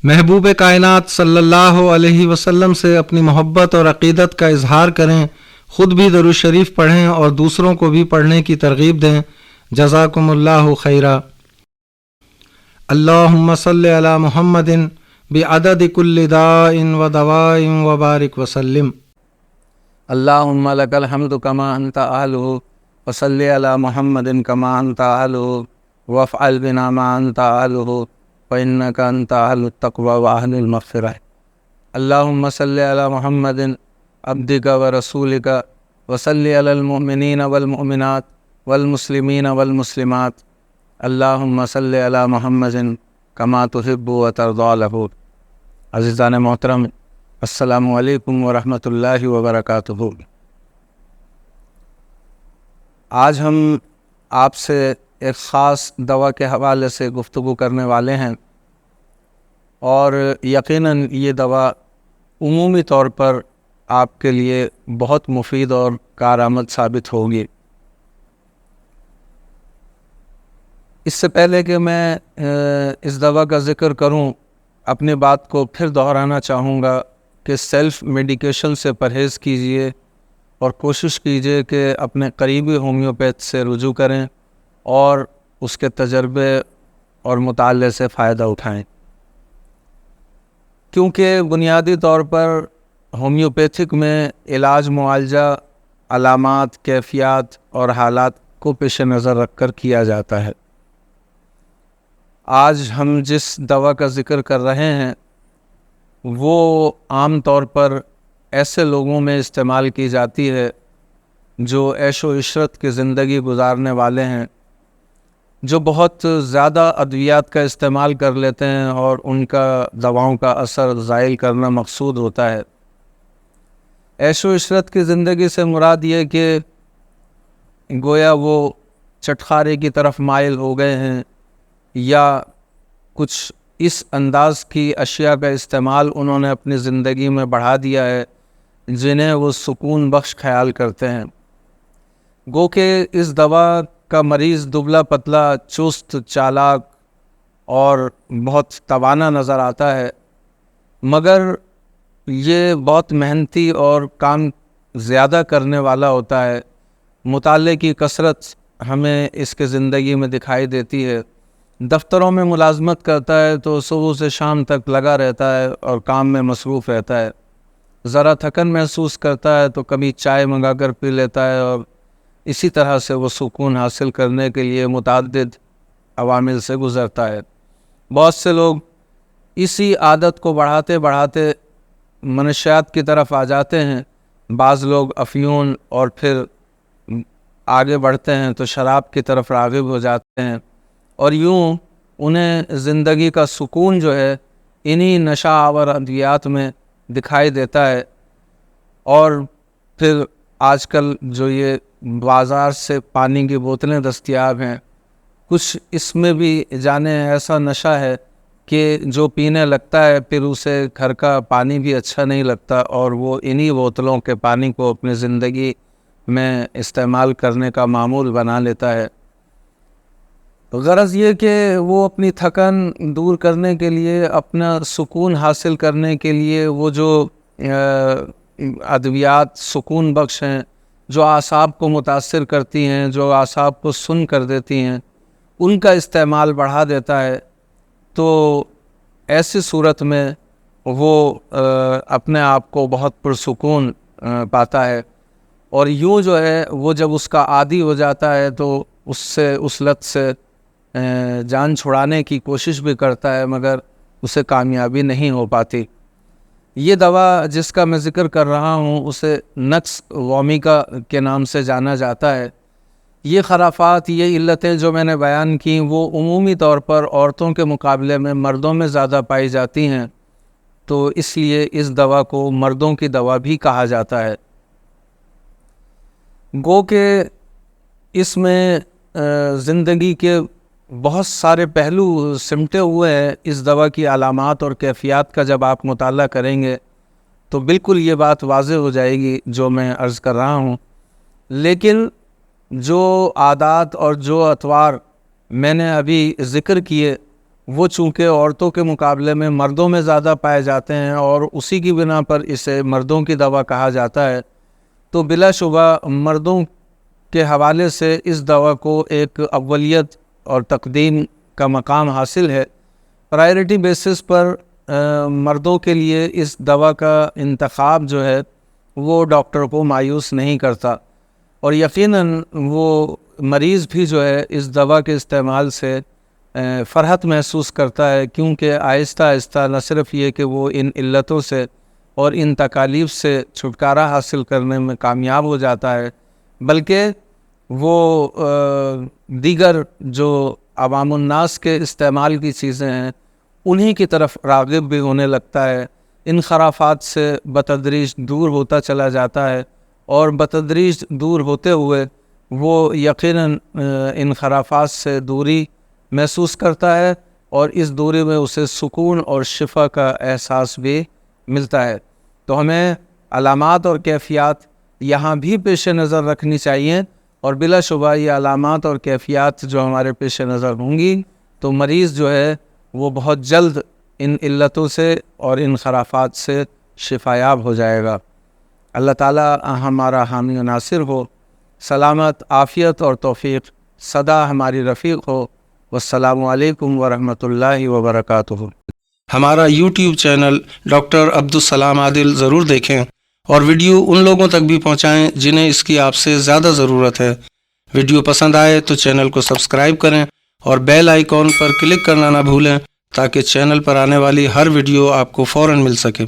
محبوب کائنات صلی اللہ علیہ وسلم سے اپنی محبت اور عقیدت کا اظہار کریں، خود بھی درود شریف پڑھیں اور دوسروں کو بھی پڑھنے کی ترغیب دیں۔ جزاکم اللہ خیرا۔ اللہم صلی علی محمد بعدد کل داء و دواء وبارک وسلم۔ اللہم لک الحمد کما انت اہلہ وصلی علی محمد کما انت اہلہ وافعل بنا ما انت اہلہ فإنک انت اہل التقوی واہل المغفرہ۔ اللہم صلی علی محمد عبدک ورسولک وصلی علی المؤمنین والمؤمنات والمسلمین والمسلمات۔ اللہم صلی علی محمد کما تحب وترضی لہ۔ عزیزان محترم، السلام علیکم ورحمۃ اللہ وبرکاتہ۔ آج ہم آپ سے ایک خاص دوا کے حوالے سے گفتگو کرنے والے ہیں، اور یقیناً یہ دوا عمومی طور پر آپ کے لیے بہت مفید اور کارآمد ثابت ہوگی۔ اس سے پہلے کہ میں اس دوا کا ذکر کروں، اپنی بات کو پھر دہرانا چاہوں گا کہ سیلف میڈیکیشن سے پرہیز کیجیے اور کوشش کیجیے کہ اپنے قریبی ہومیوپیتھ سے رجوع کریں اور اس کے تجربے اور مطالعے سے فائدہ اٹھائیں، کیونکہ بنیادی طور پر ہومیوپیتھک میں علاج معالجہ علامات، کیفیات اور حالات کو پیش نظر رکھ کر کیا جاتا ہے۔ آج ہم جس دوا کا ذکر کر رہے ہیں وہ عام طور پر ایسے لوگوں میں استعمال کی جاتی ہے جو عیش و عشرت کی زندگی گزارنے والے ہیں، جو بہت زیادہ ادویات کا استعمال کر لیتے ہیں اور ان کا دواؤں کا اثر زائل کرنا مقصود ہوتا ہے۔ عیش و عشرت کی زندگی سے مراد یہ کہ گویا وہ چٹخارے کی طرف مائل ہو گئے ہیں، یا کچھ اس انداز کی اشیاء کا استعمال انہوں نے اپنی زندگی میں بڑھا دیا ہے جنہیں وہ سکون بخش خیال کرتے ہیں۔ گو کہ اس دوا کا مریض دبلا پتلا، چست، چالاک اور بہت توانا نظر آتا ہے، مگر یہ بہت محنتی اور کام زیادہ کرنے والا ہوتا ہے۔ مطالعے کی کثرت ہمیں اس کے زندگی میں دکھائی دیتی ہے۔ دفتروں میں ملازمت کرتا ہے تو صبح سے شام تک لگا رہتا ہے اور کام میں مصروف رہتا ہے۔ ذرا تھکن محسوس کرتا ہے تو کبھی چائے منگا کر پی لیتا ہے، اور اسی طرح سے وہ سکون حاصل کرنے کے لیے متعدد عوامل سے گزرتا ہے۔ بہت سے لوگ اسی عادت کو بڑھاتے بڑھاتے منشیات کی طرف آ جاتے ہیں۔ بعض لوگ افیون اور پھر آگے بڑھتے ہیں تو شراب کی طرف راغب ہو جاتے ہیں، اور یوں انہیں زندگی کا سکون جو ہے انہی نشہ آور ادویات میں دکھائی دیتا ہے۔ اور پھر آج کل جو یہ بازار سے پانی کی بوتلیں دستیاب ہیں، کچھ اس میں بھی جانے ایسا نشہ ہے کہ جو پینے لگتا ہے پھر اسے گھر کا پانی بھی اچھا نہیں لگتا، اور وہ انہی بوتلوں کے پانی کو اپنی زندگی میں استعمال کرنے کا معمول بنا لیتا ہے۔ غرض یہ کہ وہ اپنی تھکن دور کرنے کے لیے، اپنا سکون حاصل کرنے کے لیے وہ جو ادویات سکون بخش ہیں، جو اعصاب کو متاثر کرتی ہیں، جو اعصاب کو سن کر دیتی ہیں، ان کا استعمال بڑھا دیتا ہے۔ تو ایسی صورت میں وہ اپنے آپ کو بہت پرسکون پاتا ہے، اور یوں جو ہے وہ جب اس کا عادی ہو جاتا ہے تو اس لت سے جان چھڑانے کی کوشش بھی کرتا ہے، مگر اسے کامیابی نہیں ہو پاتی۔ یہ دوا جس کا میں ذکر کر رہا ہوں اسے نکس وومیکا کے نام سے جانا جاتا ہے۔ یہ خرافات، یہ علتیں جو میں نے بیان کی وہ عمومی طور پر عورتوں کے مقابلے میں مردوں میں زیادہ پائی جاتی ہیں، تو اس لیے اس دوا کو مردوں کی دوا بھی کہا جاتا ہے۔ گو کہ اس میں زندگی کے بہت سارے پہلو سمٹے ہوئے ہیں۔ اس دوا کی علامات اور کیفیات کا جب آپ مطالعہ کریں گے تو بالکل یہ بات واضح ہو جائے گی جو میں عرض کر رہا ہوں۔ لیکن جو عادات اور جو اطوار میں نے ابھی ذکر کیے وہ چونکہ عورتوں کے مقابلے میں مردوں میں زیادہ پائے جاتے ہیں اور اسی کی بنا پر اسے مردوں کی دوا کہا جاتا ہے، تو بلا شبہ مردوں کے حوالے سے اس دوا کو ایک اولیت اور تقدیم کا مقام حاصل ہے۔ پرائرٹی بیسس پر مردوں کے لیے اس دوا کا انتخاب جو ہے وہ ڈاکٹر کو مایوس نہیں کرتا، اور یقیناً وہ مریض بھی جو ہے اس دوا کے استعمال سے فرحت محسوس کرتا ہے، کیونکہ آہستہ آہستہ نہ صرف یہ کہ وہ ان علتوں سے اور ان تکالیف سے چھٹکارا حاصل کرنے میں کامیاب ہو جاتا ہے، بلکہ وہ دیگر جو عوام الناس کے استعمال کی چیزیں ہیں انہی کی طرف راغب بھی ہونے لگتا ہے، ان خرافات سے بتدریج دور ہوتا چلا جاتا ہے، اور بتدریج دور ہوتے ہوئے وہ یقیناً ان خرافات سے دوری محسوس کرتا ہے، اور اس دوری میں اسے سکون اور شفا کا احساس بھی ملتا ہے۔ تو ہمیں علامات اور کیفیات یہاں بھی پیش نظر رکھنی چاہیے، اور بلا شبہ یہ علامات اور کیفیات جو ہمارے پیش نظر ہوں گی تو مریض جو ہے وہ بہت جلد ان علتوں سے اور ان خرافات سے شفایاب ہو جائے گا۔ اللہ تعالیٰ ہمارا حامی و ناصر ہو، سلامت، عافیت اور توفیق سدا ہماری رفیق ہو۔ والسلام علیکم ورحمۃ اللہ وبرکاتہ۔ ہمارا یوٹیوب چینل ڈاکٹر عبدالسلام عادل ضرور دیکھیں اور ویڈیو ان لوگوں تک بھی پہنچائیں جنہیں اس کی آپ سے زیادہ ضرورت ہے۔ ویڈیو پسند آئے تو چینل کو سبسکرائب کریں اور بیل آئیکن پر کلک کرنا نہ بھولیں تاکہ چینل پر آنے والی ہر ویڈیو آپ کو فوراً مل سکے۔